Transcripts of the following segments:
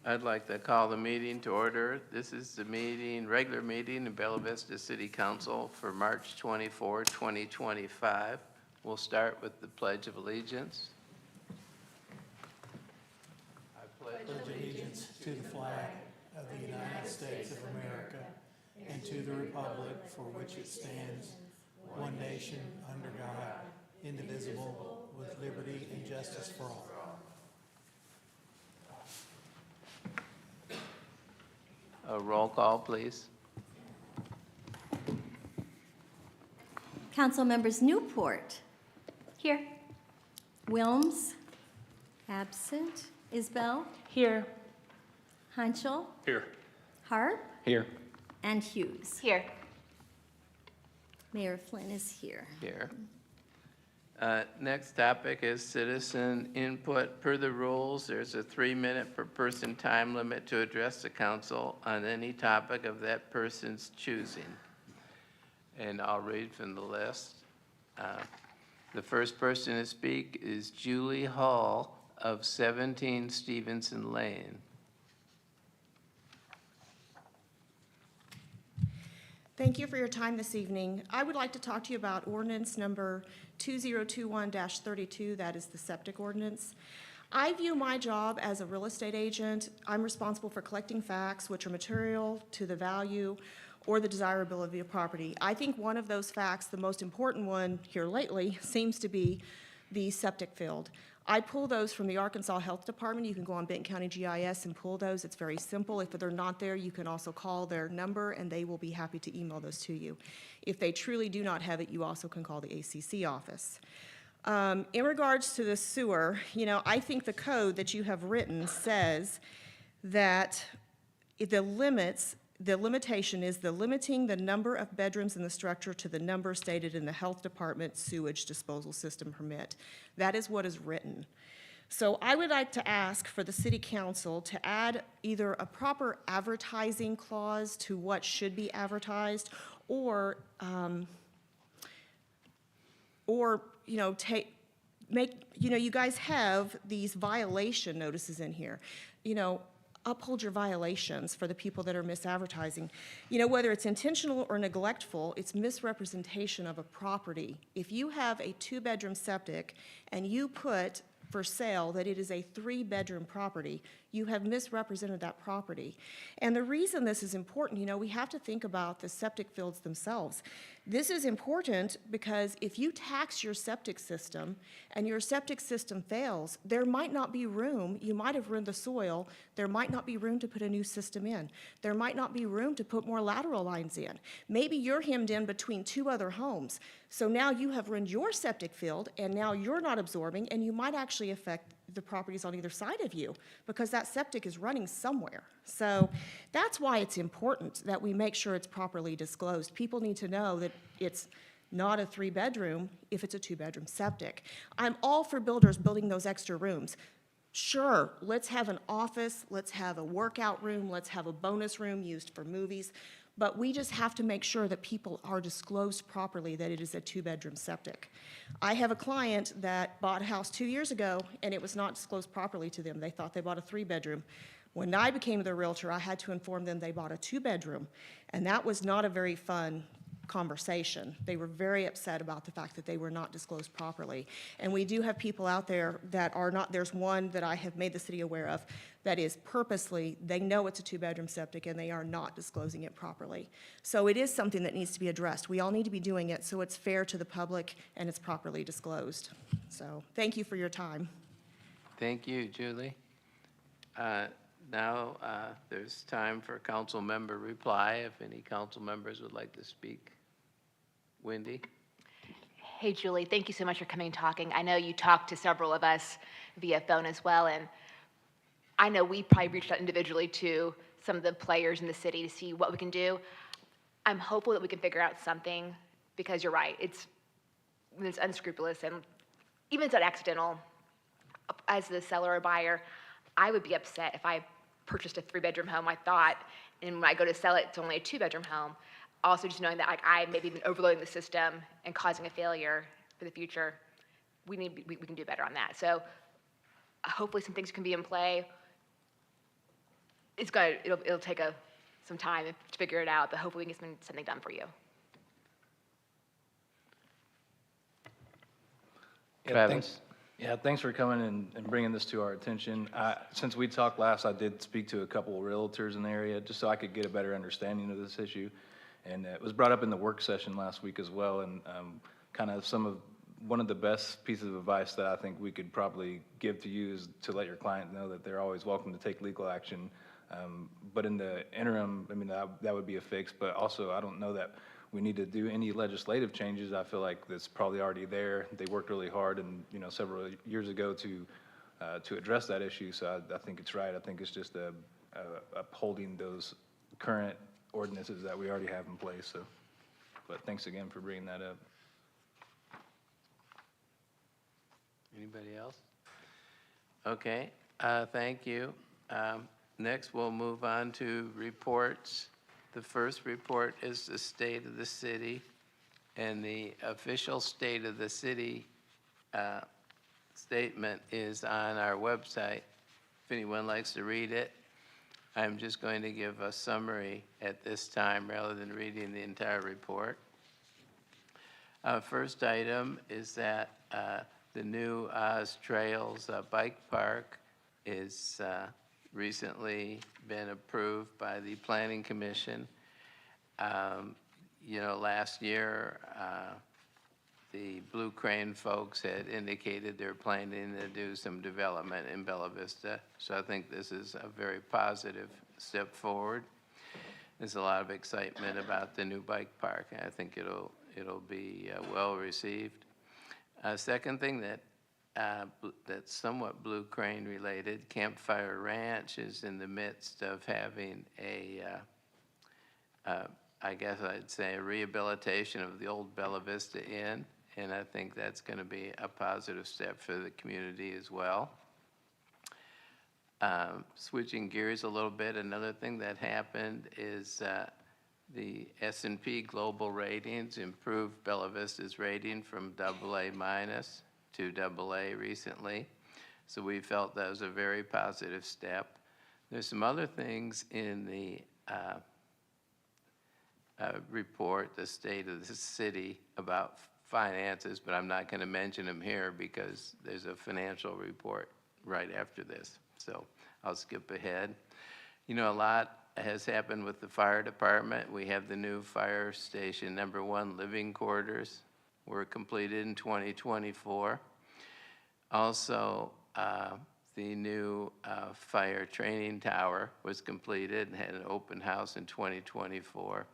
I'd like to call the meeting to order. This is the meeting, regular meeting in Bella Vista City Council for March 24, 2025. We'll start with the Pledge of Allegiance. I pledge allegiance to the flag of the United States of America and to the republic for which it stands, one nation, under God, indivisible, with liberty and justice for all. a roll call, please. Council members Newport. Here. Wilms. Absent. Isbell. Here. Hunchel. Here. Harp. Here. And Hughes. Here. Mayor Flynn is here. Here. Next topic is citizen input. Per the rules, there's a 3-minute per person time limit to address the council on any topic of that person's choosing. And I'll read from the list. The first person to speak is Julie Hall of 17 Stevenson Lane. Thank you for your time this evening. I would like to talk to you about ordinance number 2021-32, that is the septic ordinance. I view my job as a real estate agent. I'm responsible for collecting facts which are material to the value or the desirability of property. I think one of those facts, the most important one here lately, seems to be the septic field. I pull those from the Arkansas Health Department. You can go on Benton County GIS and pull those. It's very simple. If they're not there, you can also call their number and they will be happy to email those to you. If they truly do not have it, you also can call the ACC office. In regards to the sewer, I think the code that you have written says that the limitation is limiting the number of bedrooms in the structure to the number stated in the Health Department sewage disposal system permit. That is what is written. So I would like to ask for the City Council to add either a proper advertising clause to what should be advertised, or you guys have these violation notices in here. Uphold your violations for the people that are misadvertising. Whether it's intentional or neglectful, it's misrepresentation of a property. If you have a 2-bedroom septic and you put for sale that it is a 3-bedroom property, you have misrepresented that property. And the reason this is important, we have to think about the septic fields themselves. This is important because if you tax your septic system and your septic system fails, there might not be room. You might have ruined the soil. There might not be room to put a new system in. There might not be room to put more lateral lines in. Maybe you're hemmed in between 2 other homes. So now you have ruined your septic field, and now you're not absorbing, and you might actually affect the properties on either side of you because that septic is running somewhere. So that's why it's important that we make sure it's properly disclosed. People need to know that it's not a 3-bedroom if it's a 2-bedroom septic. I'm all for builders building those extra rooms. Sure, let's have an office, let's have a workout room, let's have a bonus room used for movies, but we just have to make sure that people are disclosed properly that it is a 2-bedroom septic. I have a client that bought a house 2 years ago, and it was not disclosed properly to them. They thought they bought a 3-bedroom. When I became their realtor, I had to inform them they bought a 2-bedroom, and that was not a very fun conversation. They were very upset about the fact that they were not disclosed properly. And we do have people out there that are not. There's one that I have made the city aware of that is purposely, they know it's a 2-bedroom septic and they are not disclosing it properly. So it is something that needs to be addressed. We all need to be doing it so it's fair to the public and it's properly disclosed. So thank you for your time. Thank you, Julie. Now there's time for council member reply, if any council members would like to speak. Wendy? Hey, Julie, thank you so much for coming and talking. I know you talked to several of us via phone as well, and I know we probably reached out individually to some of the players in the city to see what we can do. I'm hopeful that we can figure out something, because you're right, it's unscrupulous, and even if it's not accidental, as the seller or buyer, I would be upset if I purchased a 3-bedroom home, I thought, and when I go to sell it, it's only a 2-bedroom home. Also, just knowing that I maybe been overloading the system and causing a failure for the future, we can do better on that. So hopefully some things can be in play. it'll take some time to figure it out, but hopefully we can get something done for you. Travis? Yeah, thanks for coming and bringing this to our attention. Since we talked last, I did speak to a couple of realtors in the area, just so I could get a better understanding of this issue. And it was brought up in the work session last week as well, and kind of one of the best pieces of advice that I think we could probably give to you is to let your client know that they're always welcome to take legal action. But in the interim, I mean, that would be a fix, but also I don't know that we need to do any legislative changes. I feel like that's probably already there. They worked really hard and, several years ago to address that issue. So I think it's right. I think it's just upholding those current ordinances that we already have in place. So, but thanks again for bringing that up. Anybody else? Okay, thank you. Next, we'll move on to reports. The first report is the state of the city, and the official state of the city statement is on our website. If anyone likes to read it, I'm just going to give a summary at this time rather than reading the entire report. First item is that the new Oz Trails Bike Park is recently been approved by the Planning Commission. Last year, the Blue Crane folks had indicated they're planning to do some development in Bella Vista. So I think this is a very positive step forward. There's a lot of excitement about the new bike park, and I think it'll be well received. Second thing that's somewhat Blue Crane related, Campfire Ranch is in the midst of having I guess I'd say a rehabilitation of the old Bella Vista Inn, and I think that's going to be a positive step for the community as well. Switching gears a little bit, another thing that happened is the S&P Global Ratings improved Bella Vista's rating from AA- to AA recently. So we felt that was a very positive step. There's some other things in the report, the state of the city, about finances, but I'm not going to mention them here because there's a financial report right after this. So I'll skip ahead. A lot has happened with the fire department. We have the new fire station #1 living quarters were completed in 2024. Also, the new fire training tower was completed and had an open house in 2024.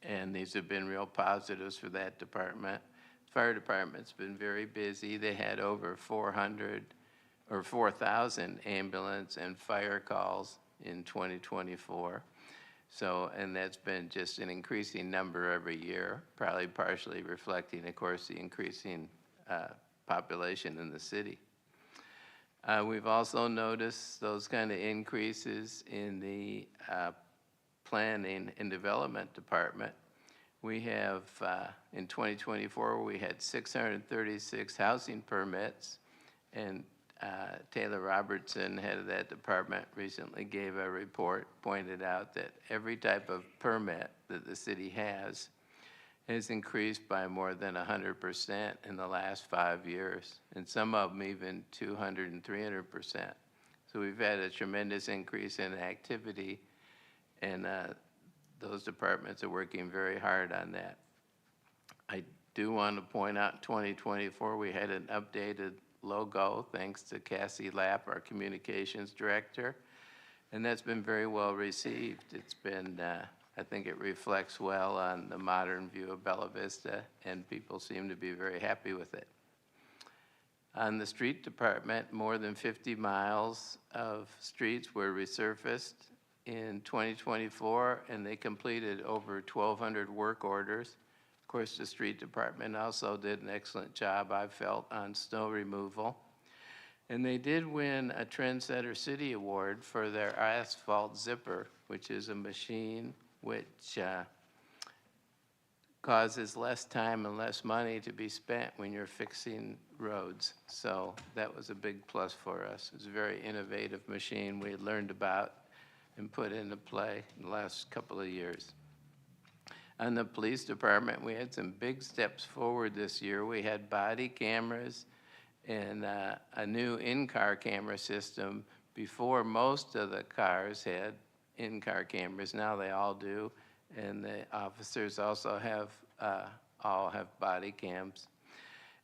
And these have been real positives for that department. Fire department's been very busy. They had over 4,000 ambulance and fire calls in 2024. So, and that's been just an increasing number every year, probably partially reflecting, of course, the increasing population in the city. We've also noticed those kind of increases in the planning and development department. We have, in 2024, we had 636 housing permits, and Taylor Robertson, head of that department, recently gave a report, pointed out that every type of permit that the city has increased by more than 100% in the last 5 years, and some of them even 200 and 300%. So we've had a tremendous increase in activity, and those departments are working very hard on that. I do want to point out in 2024, we had an updated logo, thanks to Cassie Lapp, our communications director, and that's been very well received. It's been, I think it reflects well on the modern view of Bella Vista, and people seem to be very happy with it. On the street department, more than 50 miles of streets were resurfaced in 2024, and they completed over 1,200 work orders. Of course, the street department also did an excellent job, I felt, on snow removal. And they did win a Trendsetter City Award for their asphalt zipper, which is a machine which causes less time and less money to be spent when you're fixing roads. So that was a big plus for us. It was a very innovative machine we had learned about and put into play in the last couple of years. On the police department, we had some big steps forward this year. We had body cameras and a new in-car camera system. Before, most of the cars had in-car cameras. Now they all do, and the officers also have all have body cams.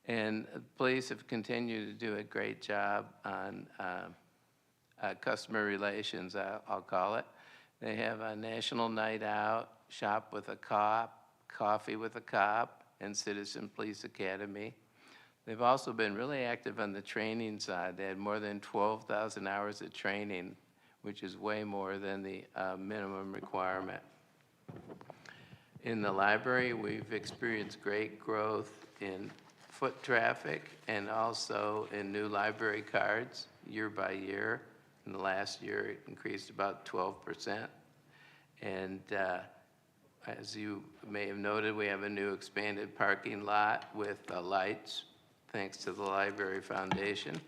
And the police have continued to do a great job on customer relations, I'll call it. They have a National Night Out, Shop with a Cop, Coffee with a Cop, and Citizen Police Academy. They've also been really active on the training side. They had more than 12,000 hours of training, which is way more than the minimum requirement. In the library, we've experienced great growth in foot traffic and also in new library cards year by year. In the last year, it increased about 12%. And as you may have noted, we have a new expanded parking lot with lights, thanks to the Library Foundation.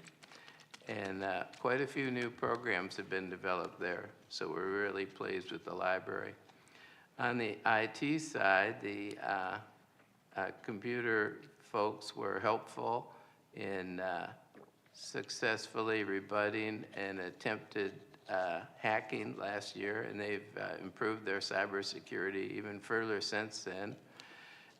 And quite a few new programs have been developed there, so we're really pleased with the library. On the IT side, the computer folks were helpful in successfully rebutting an attempted hacking last year, and they've improved their cybersecurity even further since then.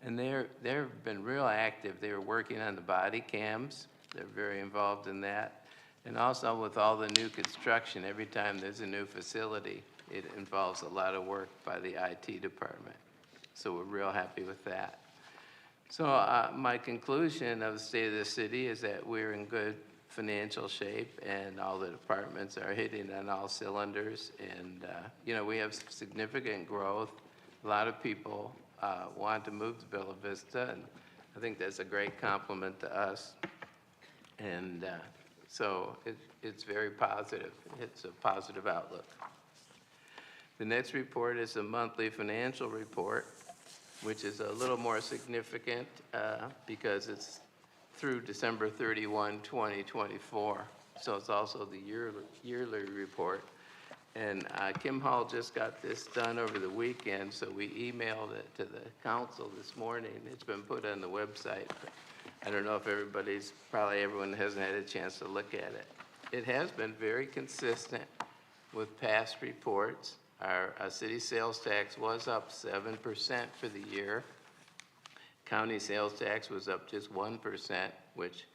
And they've been real active. They're working on the body cams. They're very involved in that. And also with all the new construction, every time there's a new facility, it involves a lot of work by the IT department. So we're real happy with that. So my conclusion of the state of the city is that we're in good financial shape and all the departments are hitting on all cylinders. And, you know, we have significant growth. A lot of people want to move to Bella Vista, and I think that's a great compliment to us. And so it's very positive. It's a positive outlook. The next report is a monthly financial report, which is a little more significant because it's through December 31, 2024. So it's also the yearly report. And Kim Hall just got this done over the weekend, so we emailed it to the council this morning. It's been put on the website. I don't know if probably everyone hasn't had a chance to look at it. It has been very consistent with past reports. Our city sales tax was up 7% for the year. County sales tax was up just 1%, which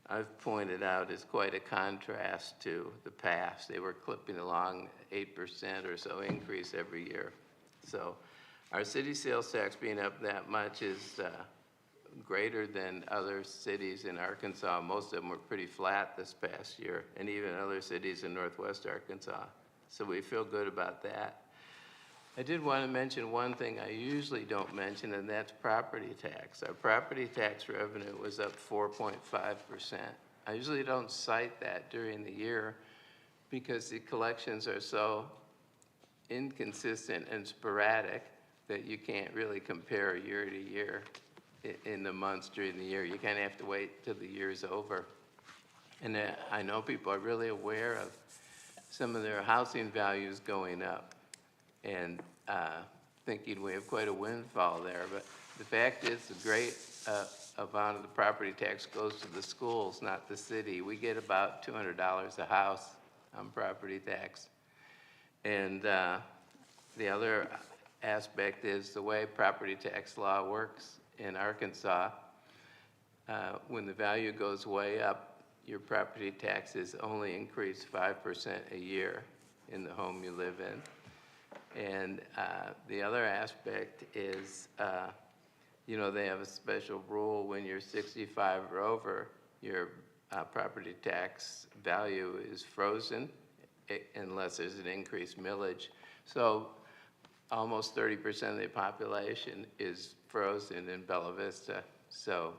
I've pointed out is quite a contrast to the past. They were clipping along 8% or so increase every year. So our city sales tax being up that much is greater than other cities in Arkansas. Most of them were pretty flat this past year, and even other cities in Northwest Arkansas. So we feel good about that. I did want to mention one thing I usually don't mention, and that's property tax. Our property tax revenue was up 4.5%. I usually don't cite that during the year because the collections are so inconsistent and sporadic that you can't really compare year to year in the months during the year. You kind of have to wait till the year's over. And I know people are really aware of some of their housing values going up and thinking we have quite a windfall there. But the fact is the great amount of the property tax goes to the schools, not the city. We get about $200 a house on property tax. And the other aspect is the way property tax law works in Arkansas. When the value goes way up, your property taxes only increase 5% a year in the home you live in. And the other aspect is, you know, they have a special rule when you're 65 or over, your property tax value is frozen unless there's an increased millage. So almost 30% of the population is frozen in Bella Vista. So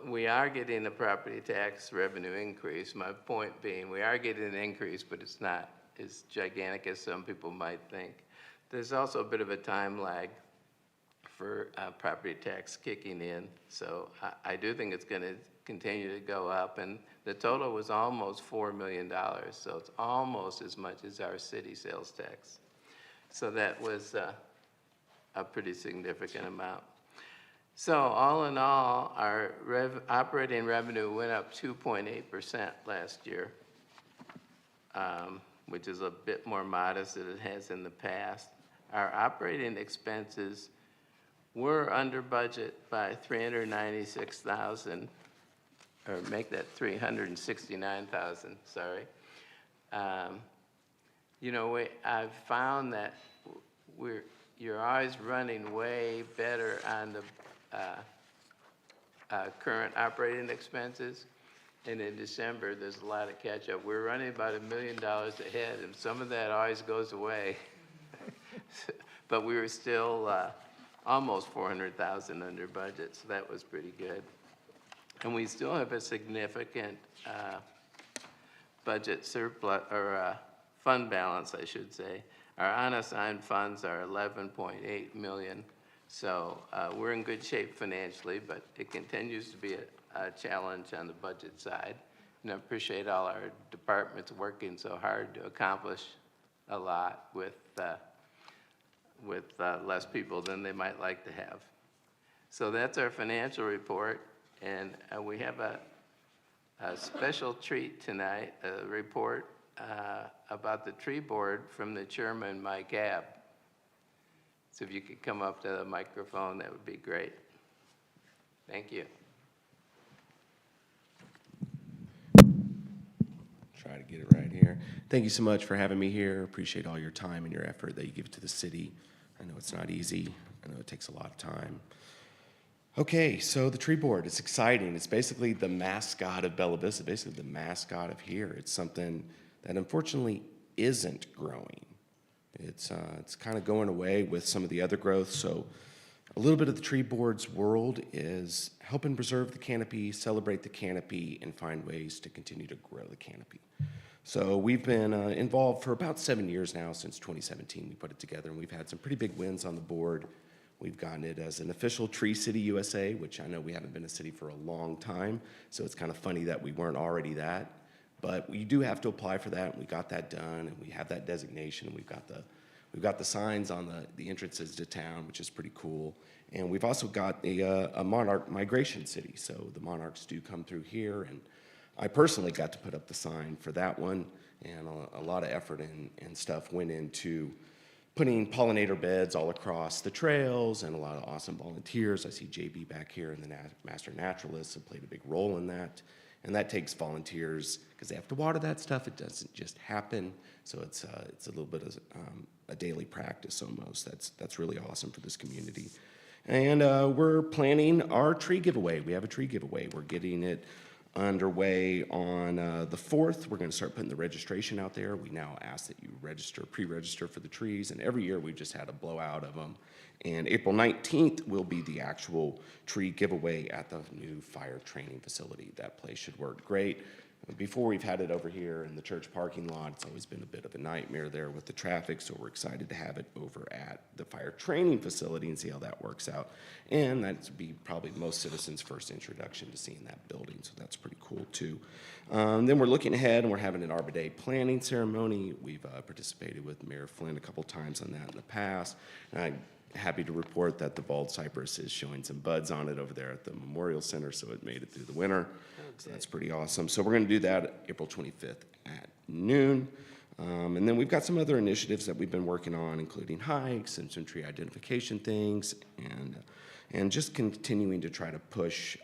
we are getting a property tax revenue increase. My point being, we are getting an increase, but it's not as gigantic as some people might think. There's also a bit of a time lag for property tax kicking in. So I do think it's going to continue to go up, and the total was almost $4 million, so it's almost as much as our city sales tax. So that was a pretty significant amount. So all in all, our operating revenue went up 2.8% last year, which is a bit more modest than it has in the past. Our operating expenses were under budget by $396,000, or make that $369,000, sorry. You know, I've found that you're always running way better on the current operating expenses. And in December, there's a lot of catch-up. We're running about $1 million ahead, and some of that always goes away. But we were still almost $400,000 under budget, so that was pretty good. And we still have a significant budget surplus, or fund balance, I should say. Our unassigned funds are $11.8 million. So we're in good shape financially, but it continues to be a challenge on the budget side. And I appreciate all our departments working so hard to accomplish a lot with less people than they might like to have. So that's our financial report, and we have a special treat tonight, a report about the tree board from the chairman, Mike Abb. So if you could come up to the microphone, that would be great. Thank you. Try to get it right here. Thank you so much for having me here. Appreciate all your time and your effort that you give to the city. I know it's not easy. I know it takes a lot of time. Okay, so the tree board, it's exciting. It's basically the mascot of Bella Vista, basically the mascot of here. It's something that unfortunately isn't growing. It's kind of going away with some of the other growth. So a little bit of the tree board's world is helping preserve the canopy, celebrate the canopy, and find ways to continue to grow the canopy. So we've been involved for about 7 years now, since 2017. We put it together, and we've had some pretty big wins on the board. We've gotten it as an official Tree City USA, which I know we haven't been a city for a long time, so it's kind of funny that we weren't already that. But we do have to apply for that, and we got that done, and we have that designation, and we've got the signs on the entrances to town, which is pretty cool. And we've also got a monarch migration city, so the monarchs do come through here, and I personally got to put up the sign for that one, and a lot of effort and stuff went into putting pollinator beds all across the trails, and a lot of awesome volunteers. I see JB back here, and the Master Naturalists have played a big role in that. And that takes volunteers, because they have to water that stuff. It doesn't just happen. So it's a little bit of a daily practice almost. That's really awesome for this community. And we're planning our tree giveaway. We have a tree giveaway. We're getting it underway on the 4th. We're going to start putting the registration out there. We now ask that you pre-register for the trees. And every year we've just had a blowout of them. And April 19th will be the actual tree giveaway at the new fire training facility. That place should work great. Before, we've had it over here in the church parking lot. It's always been a bit of a nightmare there with the traffic, so we're excited to have it over at the fire training facility and see how that works out. And that's be probably most citizens' first introduction to seeing that building, so that's pretty cool too. Then we're looking ahead, and we're having an Arbor Day planning ceremony. We've participated with Mayor Flynn a couple times on that in the past. And I'm happy to report that the bald cypress is showing some buds on it over there at the Memorial Center, so it made it through the winter. So that's pretty awesome. So we're going to do that April 25th at noon. And then we've got some other initiatives that we've been working on, including hikes and some tree identification things, and just continuing to try to push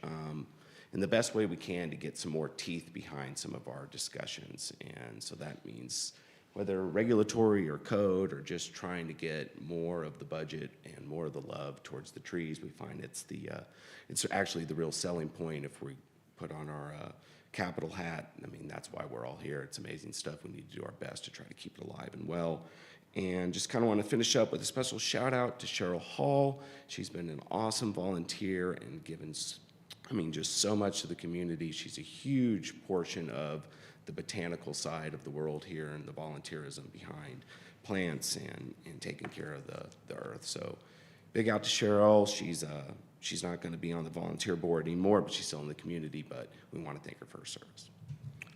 in the best way we can to get some more teeth behind some of our discussions. And so that means whether regulatory or code, or just trying to get more of the budget and more of the love towards the trees. We find it's actually the real selling point if we put on our capital hat. I mean, that's why we're all here. It's amazing stuff. We need to do our best to try to keep it alive and well. And just kind of want to finish up with a special shout out to Cheryl Hall. She's been an awesome volunteer and given, just so much to the community. She's a huge portion of the botanical side of the world here and the volunteerism behind plants and taking care of the earth. So big out to Cheryl. She's not going to be on the volunteer board anymore, but she's still in the community, but we want to thank her for her service.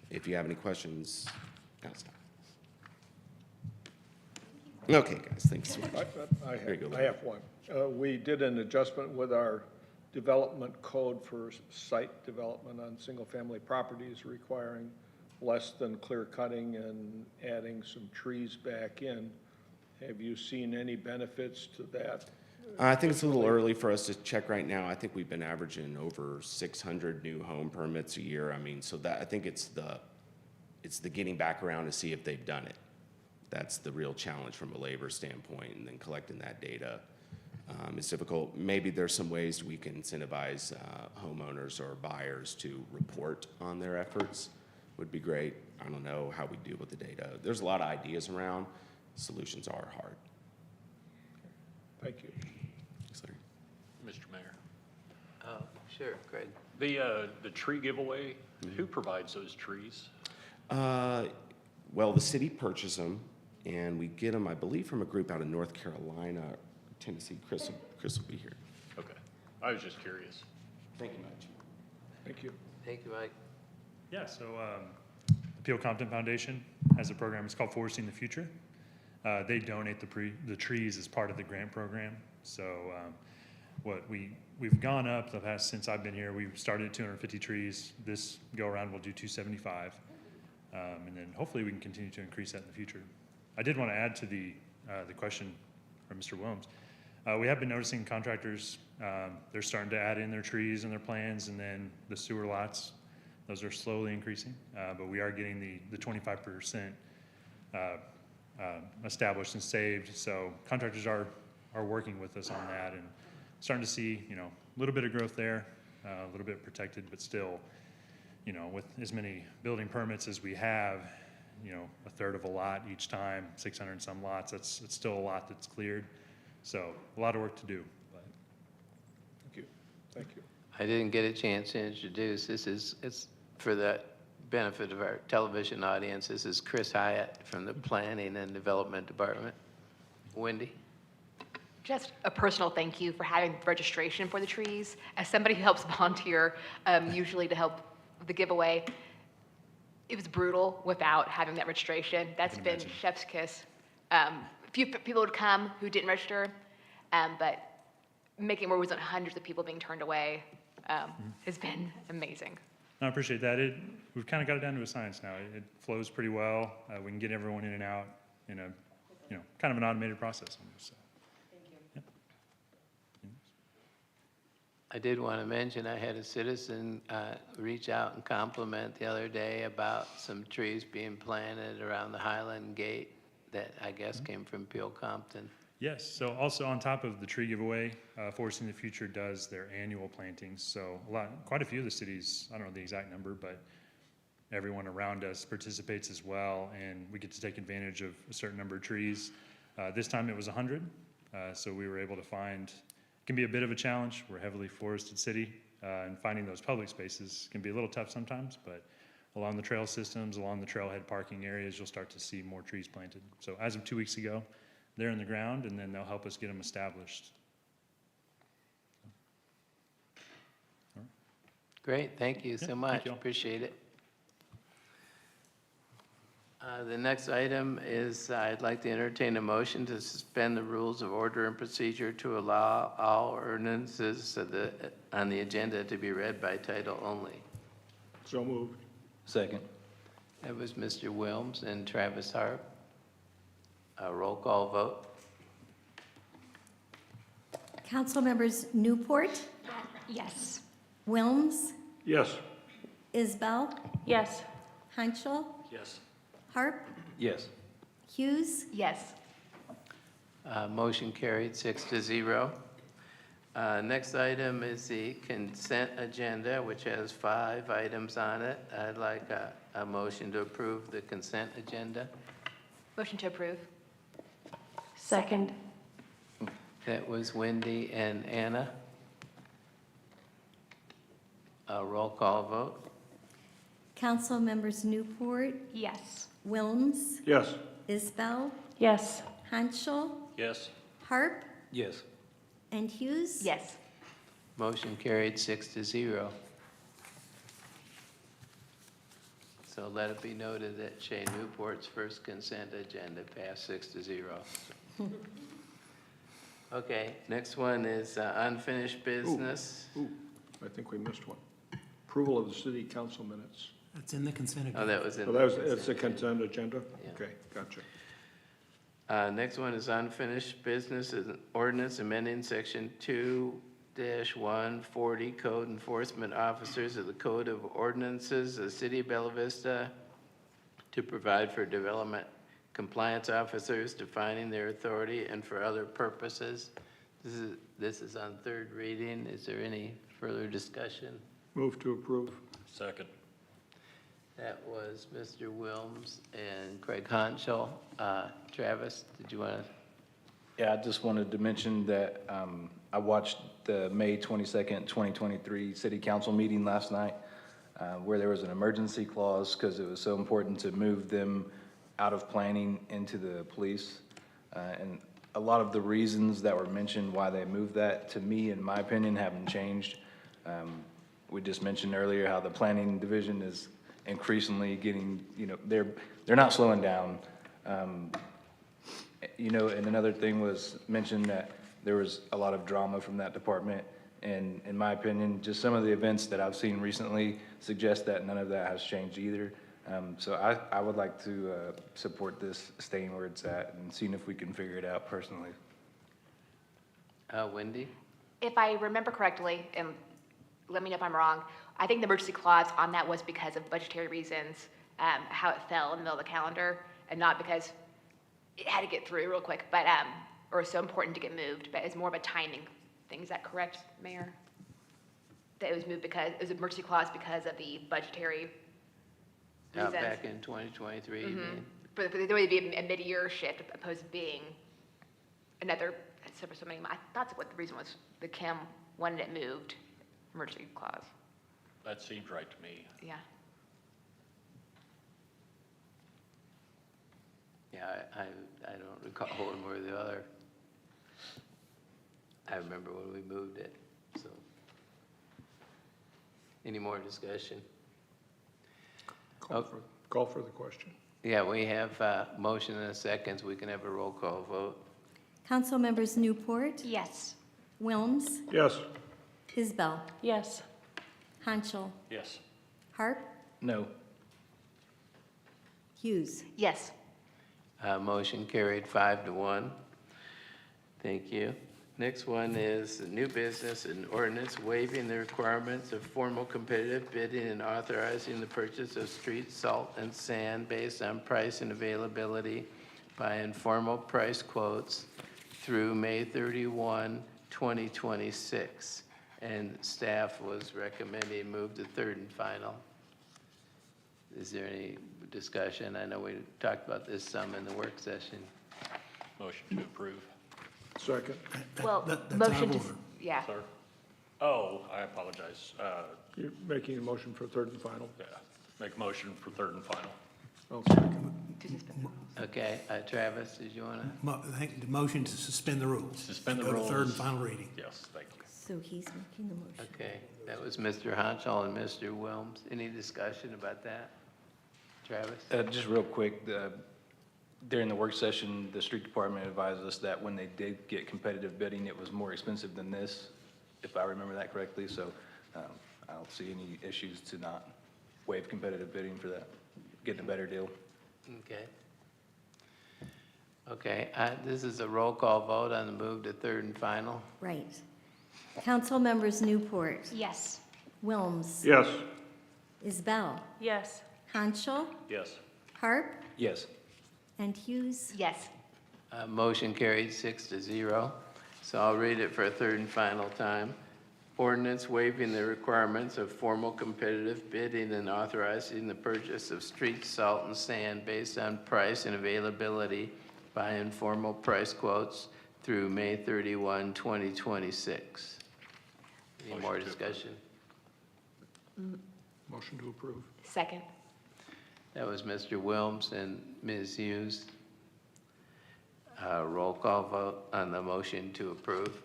If you have any questions, now's time. Okay, guys, thanks so much. There you go, I have one. We did an adjustment with our development code for site development on single-family properties requiring less than clear cutting and adding some trees back in. Have you seen any benefits to that? I think it's a little early for us to check right now. I think we've been averaging over 600 new home permits a year. I mean, so that, I think it's the getting back around to see if they've done it. That's the real challenge from a labor standpoint, and then collecting that data is difficult. Maybe there's some ways we can incentivize homeowners or buyers to report on their efforts. Would be great. I don't know how we deal with the data. There's a lot of ideas around. Solutions are hard. Thank you. Sorry. Mr. Mayor. Oh, sure, Craig. The tree giveaway, who provides those trees? Well, the city purchases them, and we get them, I believe, from a group out of North Carolina, Tennessee. Chris will be here. Okay, I was just curious. Thank you much. Thank you. Thank you, Mike. Yeah, so the Peel Compton Foundation has a program, it's called Foresting the Future. They donate the trees as part of the grant program. So we've gone up the past, since I've been here, we started at 250 trees. This go around we'll do 275. And then hopefully we can continue to increase that in the future. I did want to add to the question from Mr. Williams. We have been noticing contractors, they're starting to add in their trees and their plans, and then the sewer lots, those are slowly increasing. But we are getting the 25% established and saved. So contractors are working with us on that, and starting to see, a little bit of growth there, a little bit protected, but still, with as many building permits as we have, a third of a lot each time, 600 and some lots, it's still a lot that's cleared. So a lot of work to do. But. Thank you. Thank you. I didn't get a chance to introduce. It's for the benefit of our television audience. This is Chris Hyatt from the Planning and Development Department. Wendy? Just a personal thank you for having registration for the trees. As somebody who helps volunteer, usually to help the giveaway, it was brutal without having that registration. That's been chef's kiss. A few people would come who didn't register, but making where we wasn't hundreds of people being turned away has been amazing. I appreciate that. We've kind of got it down to a science now. It flows pretty well. We can get everyone in and out in a, kind of an automated process almost. So. I did want to mention I had a citizen reach out and compliment the other day about some trees being planted around the Highland Gate that I guess came from Peel Compton. Yes, so also on top of the tree giveaway, Foresting the Future does their annual plantings. So quite a few of the cities, I don't know the exact number, but everyone around us participates as well, and we get to take advantage of a certain number of trees. This time it was 100, so we were able to find. It can be a bit of a challenge. We're a heavily forested city, and finding those public spaces can be a little tough sometimes, but along the trail systems, along the trailhead parking areas, you'll start to see more trees planted. So as of 2 weeks ago, they're in the ground, and then they'll help us get them established. Great, thank you so much. thank you all. Appreciate it. The next item is I'd like to entertain a motion to suspend the rules of order and procedure to allow all ordinances on the agenda to be read by title only. So moved. Second. That was Mr. Wilms and Travis Harp. A roll call vote. Council members Newport, Yes. Wilms, Yes. Isbell, Yes. Hunchel, Yes. Harp, Yes. Hughes, Yes. Motion carried 6-0. Next item is the consent agenda, which has 5 items on it. I'd like a motion to approve the consent agenda. Motion to approve. Second. That was Wendy and Anna. A roll call vote. Council members Newport, Yes. Wilms, Yes. Isbell, Yes. Hunchel, Yes. Harp, Yes. And Hughes? Yes. Motion carried 6-0. So let it be noted that Shea Newport's first consent agenda passed 6-0. Okay, next one is unfinished business. Ooh, I think we missed one. Approval of the city council minutes. That's in the consent agenda. Oh, that was in. Oh, that was, it's a consent agenda? Yeah. Okay, gotcha. Next one is unfinished business, is an ordinance amending section 2-140 Code Enforcement Officers of the Code of Ordinances of the City of Bella Vista to provide for development compliance officers defining their authority and for other purposes. This is on third reading. Is there any further discussion? Move to approve. Second. That was Mr. Wilms and Craig Honchel. Travis, did you want to? Yeah, I just wanted to mention that I watched the May 22nd, 2023 City Council meeting last night where there was an emergency clause because it was so important to move them out of planning into the police. And a lot of the reasons that were mentioned why they moved that, to me, in my opinion, haven't changed. We just mentioned earlier how the planning division is increasingly getting, they're not slowing down. And another thing was mentioned that there was a lot of drama from that department. And in my opinion, just some of the events that I've seen recently suggest that none of that has changed either. So I would like to support this staying where it's at and seeing if we can figure it out personally. Wendy? If I remember correctly, and let me know if I'm wrong, I think the emergency clause on that was because of budgetary reasons, how it fell in the middle of the calendar, and not because it had to get through real quick, but, or it's so important to get moved, but it's more of a timing thing. Is that correct, Mayor? That it was moved because, it was an emergency clause because of the budgetary reasons? Back in 2023, you mean? But there would be a mid-year shift opposed to being another, something, I thought that's what the reason was, the Kim wanted it moved, emergency clause. That seems right to me. Yeah. Yeah, I don't recall one way or the other. I remember when we moved it, so. Any more discussion? Call for the question. Yeah, we have a motion and a second, so we can have a roll call vote. Council members Newport, Yes. Wilms, Yes. Isbell, Yes. Hanchel, Yes. Harp, No. Hughes. Yes. Motion carried 5-1. Thank you. Next one is new business and ordinance waiving the requirements of formal competitive bidding and authorizing the purchase of street salt and sand based on price and availability by informal price quotes through May 31, 2026. And staff was recommending move to third and final. Is there any discussion? I know we talked about this some in the work session. Motion to approve. Second. Well, That's out of motion to, order. yeah. Sir? Oh, I apologize. You're making a motion for third and final? Yeah, make a motion for third and final. I'll second. Okay, Travis, did you want to? I think the motion to suspend the rules. Suspend the Go to rules. third and final reading. Yes, thank you. So he's making the motion. Okay, that was Mr. Honchall and Mr. Wilms. Any discussion about that? Travis? Just real quick, during the work session, the street department advised us that when they did get competitive bidding, it was more expensive than this, if I remember that correctly. So I don't see any issues to not waive competitive bidding for that, getting a better deal. Okay. Okay, this is a roll call vote on the move to third and final. Right. Council members Newport, Yes. Wilms, Yes. Isbell, Yes. Hanchel, Yes. Harp, Yes. and Hughes. Yes. Motion carried 6-0. So I'll read it for a third and final time. Ordinance waiving the requirements of formal competitive bidding and authorizing the purchase of street salt and sand based on price and availability by informal price quotes through May 31, 2026. Any more Motion to approve. discussion? Motion to approve. Second. That was Mr. Wilms and Ms. Hughes. Roll call vote on the motion to approve.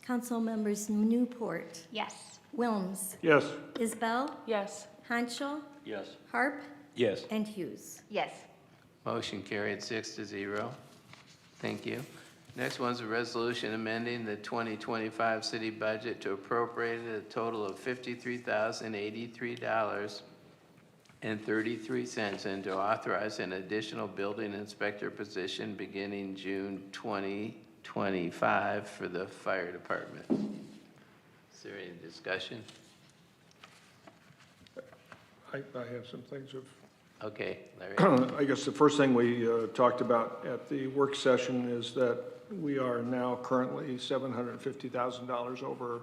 Council members Newport, Yes. Wilms, Yes. Isbell, Yes. Hanschel, Yes. Harp, Yes. and Hughes. Yes. Motion carried 6-0. Thank you. Next one's a resolution amending the 2025 city budget to appropriate a total of $53,083.33 and to authorize an additional building inspector position beginning June 2025 for the fire department. Is there any discussion? I have some things of Okay, Larry. I guess the first thing we talked about at the work session is that we are now currently $750,000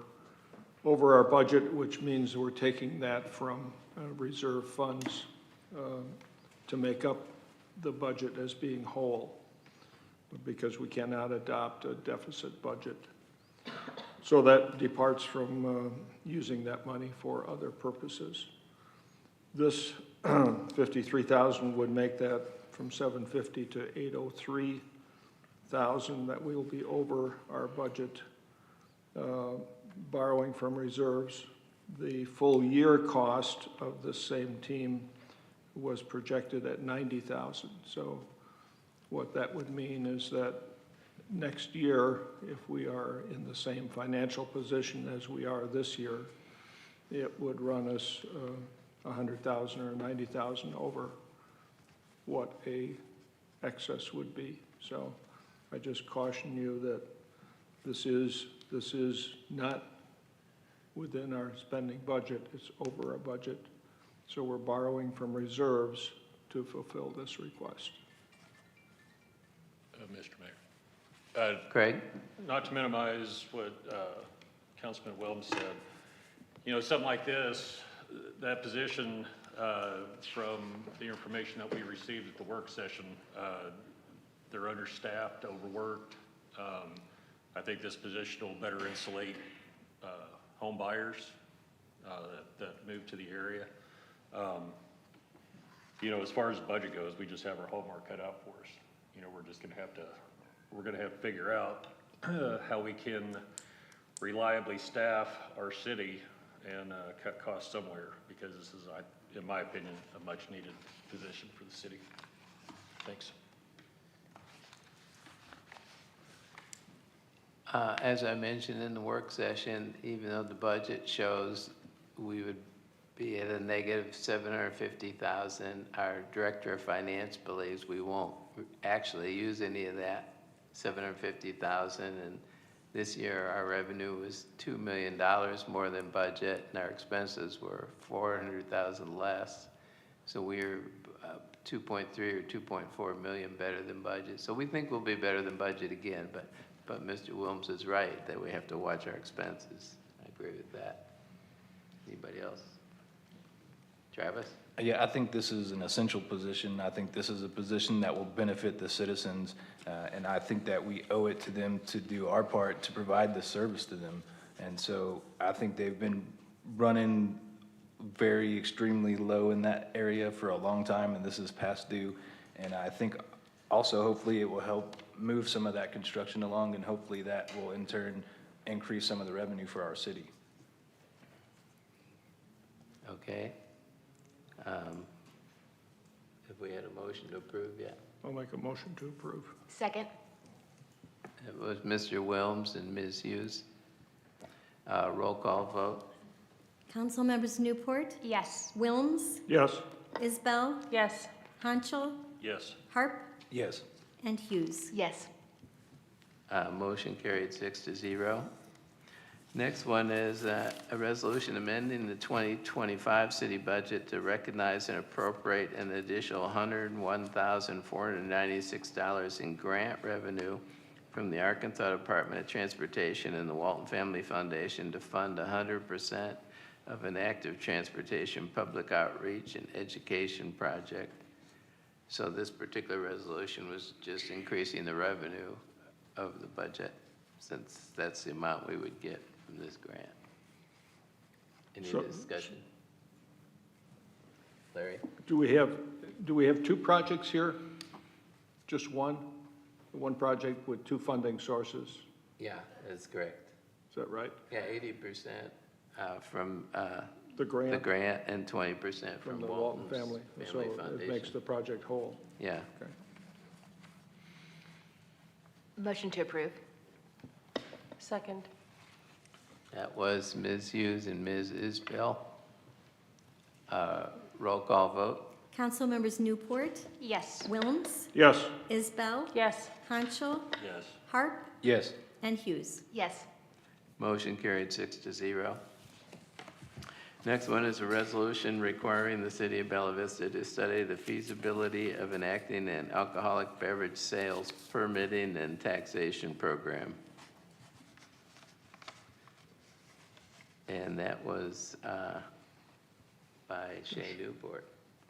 over our budget, which means we're taking that from reserve funds to make up the budget as being whole, because we cannot adopt a deficit budget. So that departs from using that money for other purposes. This 53,000 would make that from 750 to 803,000, that we will be over our budget, borrowing from reserves. The full year cost of the same team was projected at 90,000. So what that would mean is that next year, if we are in the same financial position as we are this year, it would run us 100,000 or 90,000 over what a excess would be. So I just caution you that this is not within our spending budget, it's over our budget. So we're borrowing from reserves to fulfill this request. Mr. Mayor. Craig? Not to minimize what Councilman Weldon said, you know, something like this, that position, from the information that we received at the work session, they're understaffed, overworked. I think this position will better insulate home buyers that move to the area. You know, as far as the budget goes, we just have our homework cut out for us. You know, we're gonna have to figure out how we can reliably staff our city and cut costs somewhere, because this is, in my opinion, a much-needed position for the city. Thanks. As I mentioned in the work session, even though the budget shows we would be at a negative 750,000, our director of finance believes we won't actually use any of that 750,000, and this year our revenue was $2 million more than budget, and our expenses were 400,000 less. So we're 2.3 or 2.4 million better than budget. So we think we'll be better than budget again, but Mr. Wilms is right that we have to watch our expenses. I agree with that. Anybody else? Travis? Yeah, I think this is an essential position. I think this is a position that will benefit the citizens, and I think that we owe it to them to do our part to provide the service to them. And so I think they've been running very extremely low in that area for a long time, and this is past due. And I think also, hopefully, it will help move some of that construction along, and hopefully that will in turn increase some of the revenue for our city. Okay. Have we had a motion to approve yet? I'll make a motion to approve. Second. It was Mr. Wilms and Ms. Hughes. Roll call vote. Council members Newport, Yes. Wilms, Yes. Isbell, Yes. Hanschel, Yes. Harp, Yes. and Hughes. Yes. Motion carried 6-0. Next one is a resolution amending the 2025 city budget to recognize and appropriate an additional $101,496 in grant revenue from the Arkansas Department of Transportation and the Walton Family Foundation to fund 100% of an active transportation public outreach and education project. So this particular resolution was just increasing the revenue of the budget, since that's the amount we would get from this grant. Any So- discussion? Larry? Do we have two projects here? Just one? One project with two funding sources? Yeah, that's correct. that right? Yeah, 80% from The the grant grant and 20% from from the Walton Walton's family. So Family it makes Foundation. the project whole. Yeah. Okay. Motion to approve. Second. That was Ms. Hughes and Ms. Isbell. Roll call vote. Council members Newport, Yes. Wilms, Yes. Isbell, Yes. Hanschel, Yes. Harp, Yes. and Hughes. Yes. Motion carried 6-0. Next one is a resolution requiring the city of Bella Vista to study the feasibility of enacting an alcoholic beverage sales permitting and taxation program. And that was by Shay Newport.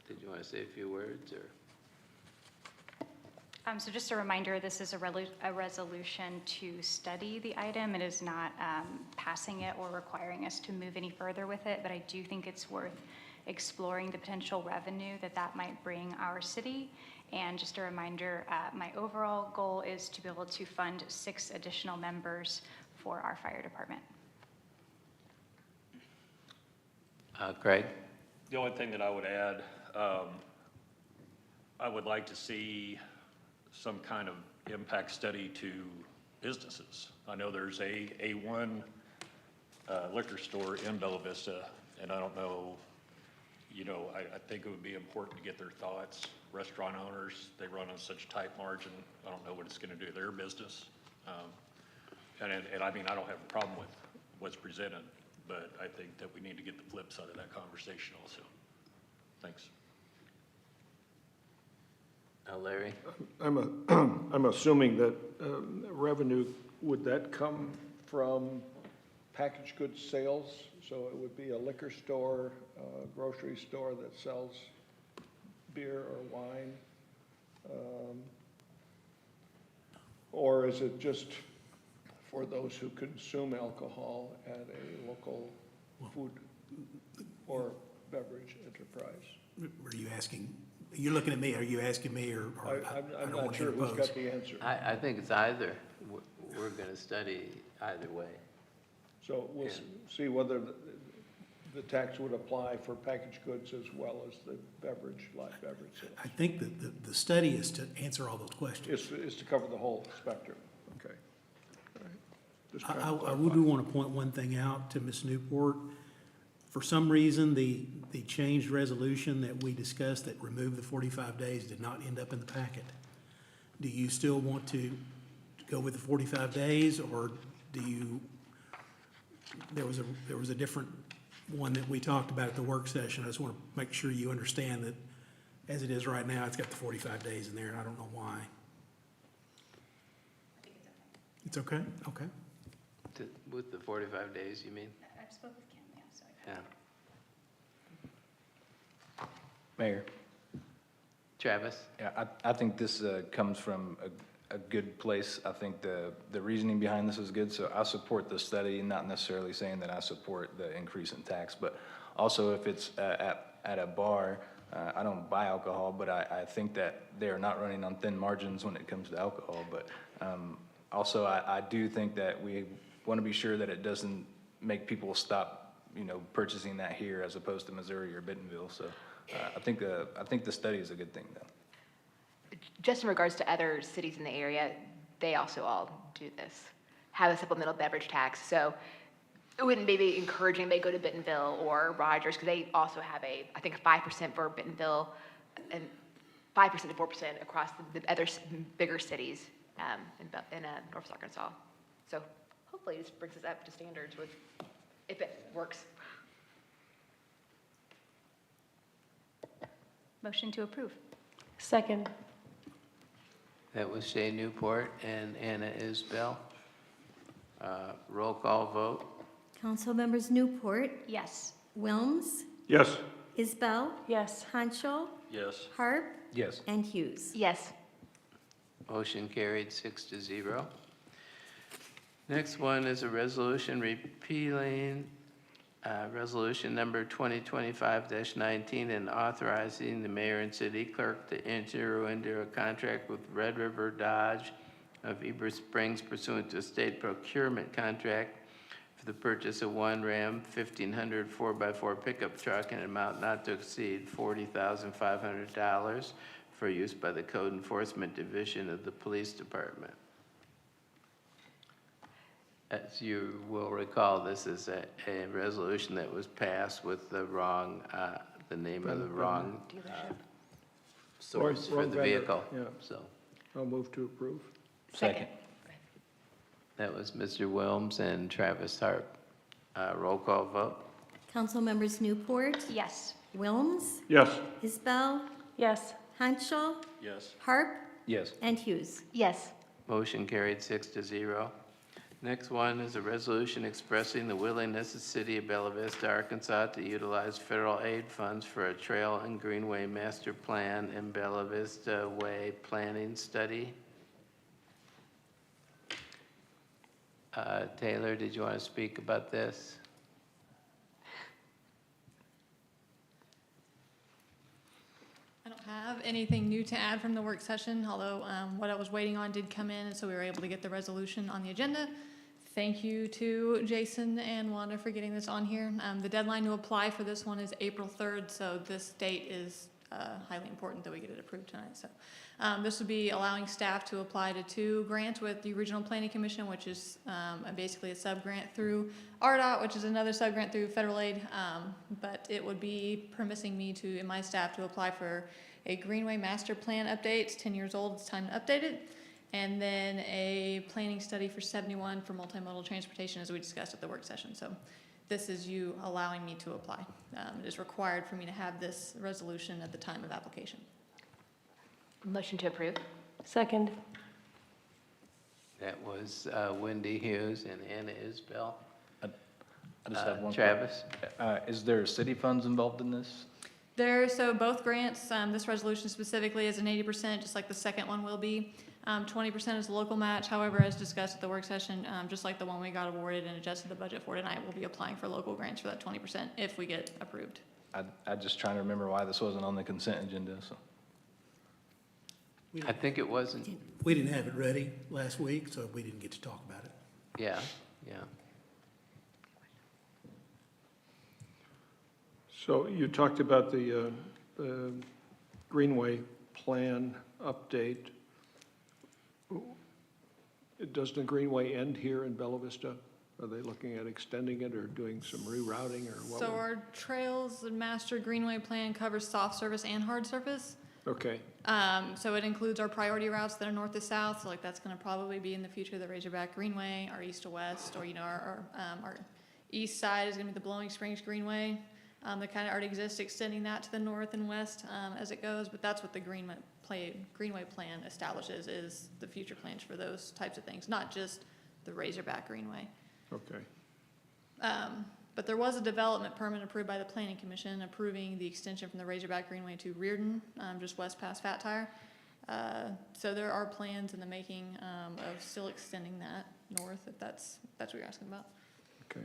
Did you want to say a few words, or? So just a reminder, this is a resolution to study the item. It is not passing it or requiring us to move any further with it, but I do think it's worth exploring the potential revenue that might bring our city. And just a reminder, my overall goal is to be able to fund 6 additional members for our fire department. Craig? The only thing that I would add, I would like to see some kind of impact study to businesses. I know there's one liquor store in Bella Vista, and I don't know, I think it would be important to get their thoughts. Restaurant owners, they run on such tight margin, I don't know what it's gonna do to their business. And I mean, I don't have a problem with what's presented, but I think that we need to get the flip side of that conversation also. Thanks. Larry? I'm assuming that revenue, would that come from packaged goods sales? So it would be a liquor store, a grocery store that sells beer or wine? Or is it just for those who consume alcohol at a local food or beverage enterprise? Were you asking, you're looking at me, are you asking me, or I I'm don't not want to sure who's interpose? got the answer. I think it's either. We're going to study either way. So we'll see whether the tax would apply for packaged goods as well as the beverage, live beverage sales. I think that the study is to answer all those questions. Is to cover the whole spectrum, okay. All right. Just trying to I clarify. would want to point one thing out to Ms. Newport. For some reason, the changed resolution that we discussed that removed the 45 days did not end up in the packet. Do you still want to go with the 45 days, or do you, there was a different one that we talked about at the work session. I just want to make sure you understand that as it is right now, it's got the 45 days in there, and I don't know why. I think it's okay. It's okay? Okay. With the 45 days, you mean? I spoke with Kim, yeah, so. Yeah. Mayor? Travis? Yeah, I think this comes from a good place. I think the reasoning behind this is good, so I support the study, not necessarily saying that I support the increase in tax, but also if it's at a bar, I don't buy alcohol, but I think that they are not running on thin margins when it comes to alcohol, but also I do think that we want to be sure that it doesn't make people stop, purchasing that here as opposed to Missouri or Bentonville, so I think the study is a good thing, though. Just in regards to other cities in the area, they also all do this, have a supplemental beverage tax. So it wouldn't be encouraging they go to Bentonville or Rogers, because they also have I think 5% for Bentonville and 5% to 4% across the other bigger cities in North Arkansas. So hopefully this brings us up to standards with, if it works. Motion to approve. Second. That was Shay Newport and Anna Isbell. Roll call vote. Council members Newport, Yes. Wilms, Yes. Isbell, Yes. Hanschel, Yes. Harp, Yes. and Hughes. Yes. Motion carried 6-0. Next one is a resolution repealing resolution number 2025-19 and authorizing the mayor and city clerk to enter into a contract with Red River Dodge of Heber Springs pursuant to a state procurement contract the purchase of one Ram 1500 4x4 pickup truck in an amount not to exceed $40,500 for use by the Code Enforcement Division of the Police Department. As you will recall, this is a resolution that was passed with the wrong, the name of the wrong source for Wrong the vendor, vehicle. yeah. So I'll move to approve. Second. that was Mr. Wilms and Travis Harp. Roll call vote. Council members Newport, Yes. Wilms, Yes. Isbell, Yes. Hanschel, Yes. Harp, Yes. and Hughes. Yes. Motion carried 6-0. Next one is a resolution expressing the willingness of the city of Bella Vista, Arkansas to utilize federal aid funds for a trail and greenway master plan and Bella Vista Way planning study. Taylor, did you want to speak about this? I don't have anything new to add from the work session, although what I was waiting on did come in, and so we were able to get the resolution on the agenda. Thank you to Jason and Wanda for getting this on here. The deadline to apply for this one is April 3rd, so this date is highly important that we get it approved tonight. So this would be allowing staff to apply to 2 grants with the Regional Planning Commission, which is basically a sub-grant through RDOT, which is another sub-grant through federal aid. But it would be permitting me to, and my staff, to apply for a Greenway Master Plan update. It's 10 years old, it's time to update it. And then a planning study for 71 for multimodal transportation, as we discussed at the work session. So this is you allowing me to apply. It is required for me to have this resolution at the time of application. Motion to approve. Second. That was Wendy Hughes and Anna Isbell. I just have one. Travis? Is there city funds involved in this? So both grants, this resolution specifically is an 80%, just like the second one will be. 20% is a local match. However, as discussed at the work session, just like the one we got awarded and adjusted the budget for tonight, we'll be applying for local grants for that 20% if we get approved. I'm just trying to remember why this wasn't on the consent agenda, so. I think it wasn't, We didn't have it ready last week, so we didn't get to talk about it. yeah. So you talked about the Greenway plan update. Does the Greenway end here in Bella Vista? Are they looking at extending it or doing some rerouting or what? So our trails and master greenway plan covers soft surface and hard surface. Okay, So it includes our priority routes that are north to south, so like that's gonna probably be in the future, the Razorback Greenway, our east to west, or our east side is gonna be the Blowing Springs Greenway. That kind of already exists, extending that to the north and west as it goes, but that's what the Greenway plan establishes, is the future plans for those types of things, not just the Razorback Greenway. okay. But there was a development permit approved by the Planning Commission approving the extension from the Razorback Greenway to Reardon, just west past Fat Tire. So there are plans in the making of still extending that north, if that's what you're asking about. Okay.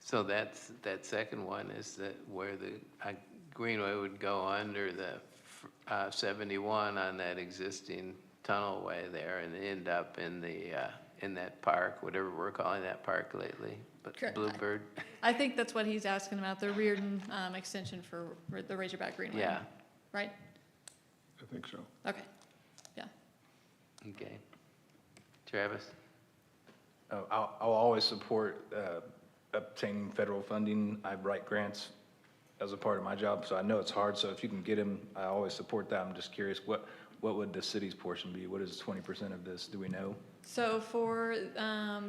So that second one is that where the Greenway would go under the 71 on that existing tunnelway there and end up in that park, whatever we're calling that park lately, but Correct. Bluebird. I think that's what he's asking about, the Reardon extension for the Razorback Greenway. Yeah, Right? I think so. Okay, yeah. okay. Travis? I'll always support obtaining federal funding. I write grants as a part of my job, so I know it's hard, so if you can get them, I always support that. I'm just curious, what would the city's portion be? What is 20% of this? Do we know? So for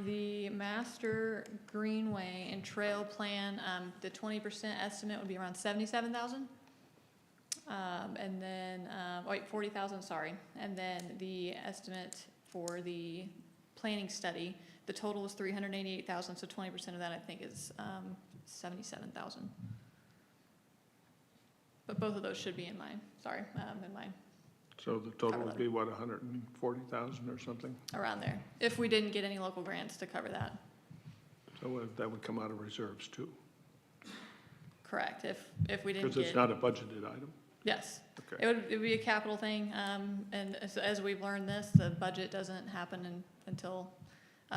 the master greenway and trail plan, the 20% estimate would be around 77,000. And then, 40,000, sorry. And then the estimate for the planning study, the total was 388,000, so 20% of that I think is 77,000. But both of those should be in my, So the total would be what, 140,000 or something? around there, if we didn't get any local grants to cover that. So that would come out of reserves too? Correct, if we didn't Because it's get, not a budgeted item? Yes. Okay. It would be a capital thing, and as we've learned this, the budget doesn't happen until,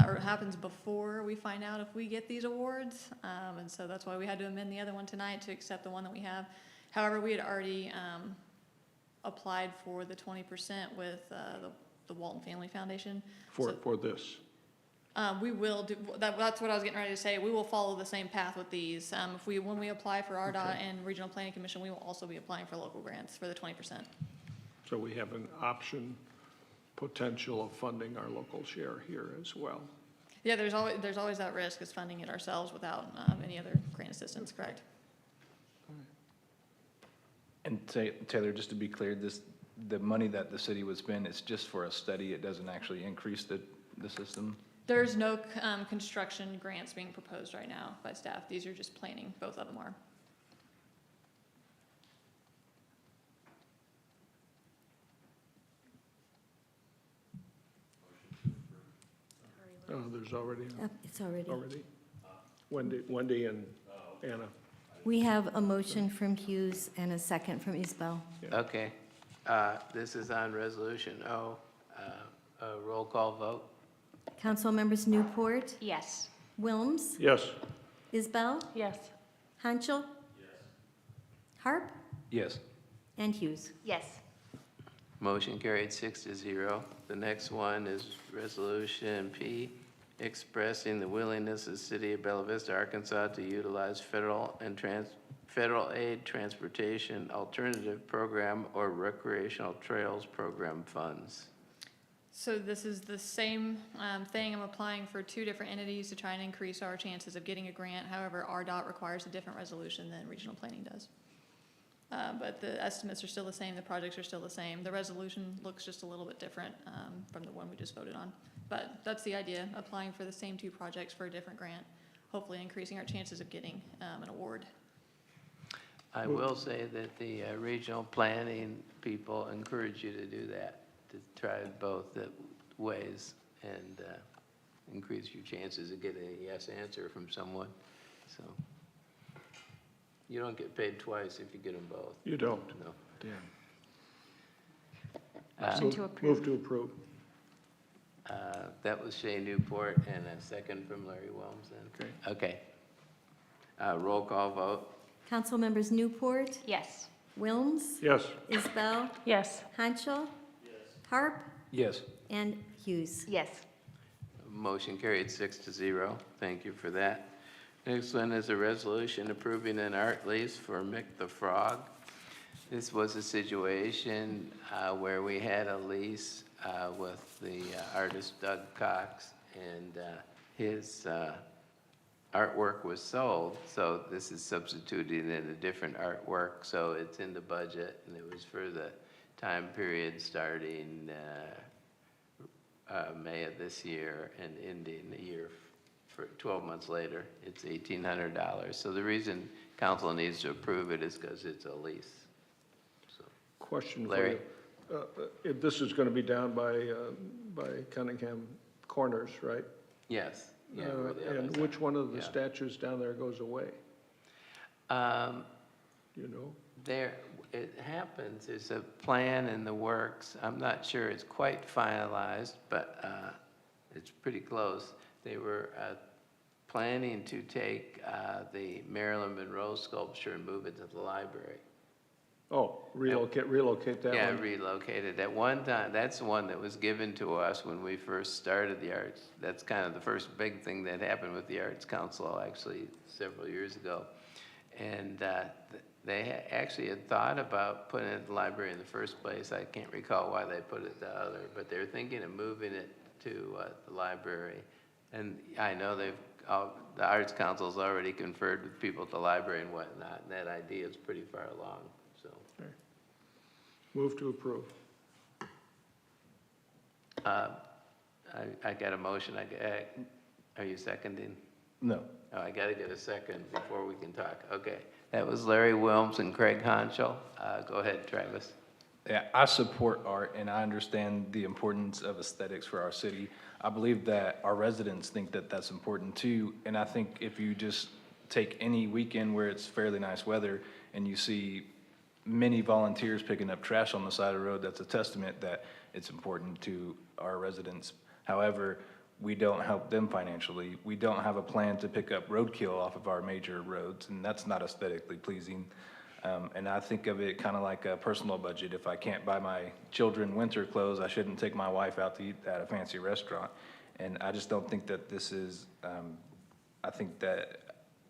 or it happens before we find out if we get these awards. And so that's why we had to amend the other one tonight to accept the one that we have. However, we had already, applied for the 20% with, the Walton Family Foundation. For this. We will do, that's what I was getting ready to say. We will follow the same path with these. When we apply for RDOT Okay. and Regional Planning Commission, we will also be applying for local grants for the 20%. So we have an option, potential of funding our local share here as well. Yeah, there's always that risk is funding it ourselves without, any other grant assistance, correct? And Taylor, just to be clear, the money that the city would spend is just for a study. It doesn't actually increase the system? There's no, construction grants being proposed right now by staff. These are just planning, both of them are. Oh, there's already, It's already. Wendy and Anna. We have a motion from Hughes and a second from Isbell. Okay. This is on Resolution O. A roll call vote? Council members Newport, Yes. Wilms, Yes. Isbell, Yes. Hanschel. Harp, Yes. and Hughes. Yes. Motion carried 6-0. The next one is Resolution P, expressing the willingness of the city of Bella Vista, Arkansas to utilize federal aid transportation alternative program or recreational trails program funds. So this is the same, thing. I'm applying for two different entities to try and increase our chances of getting a grant. However, RDOT requires a different resolution than regional planning does. But the estimates are still the same, the projects are still the same. The resolution looks just a little bit different from the one we just voted on. But that's the idea, applying for the same two projects for a different grant, hopefully increasing our chances of getting an award. I will say that the regional planning people encourage you to do that, to try both the ways and increase your chances of getting a yes answer from someone. So you don't get paid twice if you get them both. You don't? No. Motion to approve. Move to approve. That was Shay Newport and a second from Larry Wilms then? Okay. Roll call vote? Council members Newport, Yes. Wilms, Yes. Isbell, Yes. Hanschel. Harp, Yes. and Hughes. Yes. Motion carried 6-0. Thank you for that. Next one is a resolution approving an art lease for Mick the Frog. This was a situation where we had a lease with the artist Doug Cox, and his artwork was sold, so this is substituting in a different artwork, so it's in the budget, and it was for the time period starting May of this year and ending the year for 12 months later. It's $1,800. So the reason council needs to approve it is because it's a lease. So, Question for Larry? you. This is going to be down by Cunningham Corners, right? yes. Yeah, where the other And side. which one of the Yeah. statues down there goes away? You know? There, it happens, there's a plan in the works. I'm not sure it's quite finalized, but it's pretty close. They were planning to take the Marilyn Monroe sculpture and move it to the library. Oh, relocate that one? Yeah, relocated. At one time, that's the one that was given to us when we first started the arts. That's kind of the first big thing that happened with the Arts Council, actually, several years ago. And they actually had thought about putting it at the library in the first place. I can't recall why they put it the other, but they were thinking of moving it to the library. And I know the Arts Council's already conferred with people at the library and whatnot, and that idea is pretty far along, so. Move to approve. I got a motion. Are you seconding? No. Oh, I got to get a second before we can talk. Okay. That was Larry Wilms and Craig Honchel. Go ahead, Travis. Yeah, I support art, and I understand the importance of aesthetics for our city. I believe that our residents think that that's important too, and I think if you just take any weekend where it's fairly nice weather and you see many volunteers picking up trash on the side of the road. That's a testament that it's important to our residents. However, we don't help them financially. We don't have a plan to pick up roadkill off of our major roads, and that's not aesthetically pleasing. And I think of it kind of like a personal budget. If I can't buy my children winter clothes, I shouldn't take my wife out to eat at a fancy restaurant. And I just don't think that this is, I think that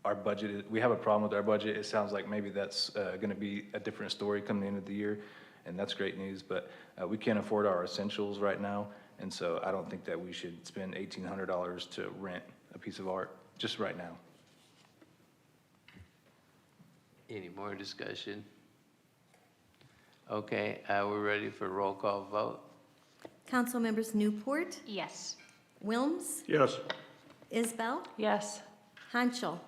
our budget, we have a problem with our budget. It sounds like maybe that's going to be a different story coming the end of the year, and that's great news. But we can't afford our essentials right now, and so I don't think that we should spend $1,800 to rent a piece of art just right now. Any more discussion? Okay, we're ready for roll call vote. Council members Newport, Yes. Wilms, Yes. Isbell, Yes. Hanschel.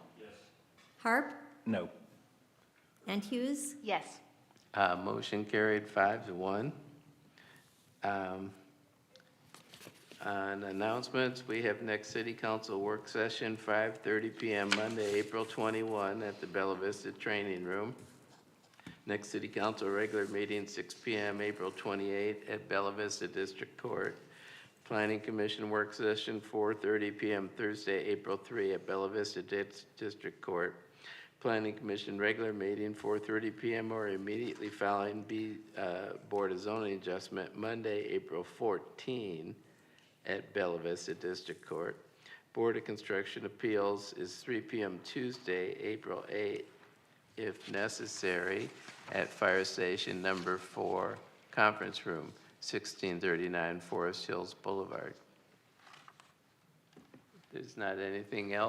Harp No. and Hughes. Yes. Motion carried 5-1. On announcements, we have next city council work session, 5:30 PM Monday, April 21 at the Bella Vista Training Room. Next city council regular meeting, 6 PM, April 28 at Bella Vista District Court. Planning Commission work session, 4:30 PM Thursday, April 3 at Bella Vista District Court. Planning Commission regular meeting, 4:30 PM or immediately following Board of Zoning Adjustment, Monday, April 14 at Bella Vista District Court. Board of Construction Appeals is 3 PM Tuesday, April 8, if necessary, at Fire Station Number 4, Conference Room, 1639 Forest Hills Boulevard. If there's not anything else,